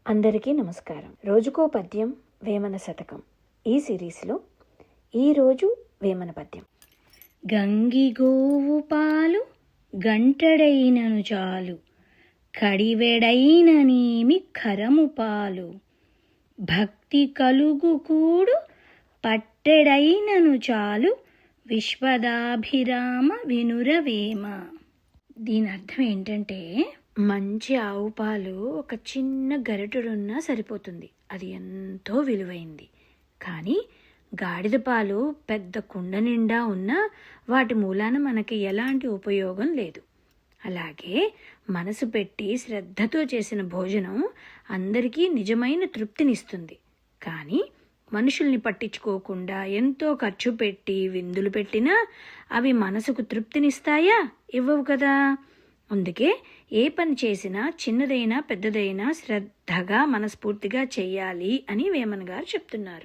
అందరికీ నమస్కారం. రోజుకో పద్యం వేమన శతకం ఈ సిరీస్లో ఈరోజు వేమన పద్యం. గంగిగోవు పాలు గంటడైనను చాలు, కడివెడైననేమి కరము పాలు, భక్తి కలుగు కూడు పట్టెడైనను చాలు, విశ్వదాభిరామ వినురవేమ. దీని అర్థం ఏంటంటే, మంచి ఆవు పాలు ఒక చిన్న గరిటెడున్నా సరిపోతుంది, అది ఎంతో విలువైంది. కానీ గాడిద పాలు పెద్ద కుండ నిండా ఉన్నా వాటి మూలాన మనకి ఎలాంటి ఉపయోగం లేదు. అలాగే మనసు పెట్టి శ్రద్ధతో చేసిన భోజనం అందరికీ నిజమైన తృప్తినిస్తుంది. కానీ మనుషుల్ని పట్టించుకోకుండా ఎంతో ఖర్చు పెట్టి విందులు పెట్టినా అవి మనసుకు తృప్తినిస్తాయా? ఇవ్వవు కదా. అందుకే ఏ పని చేసినా చిన్నదైనా పెద్దదైనా శ్రద్ధగా మనస్ఫూర్తిగా చెయ్యాలి అని వేమన గారు చెప్తున్నారు.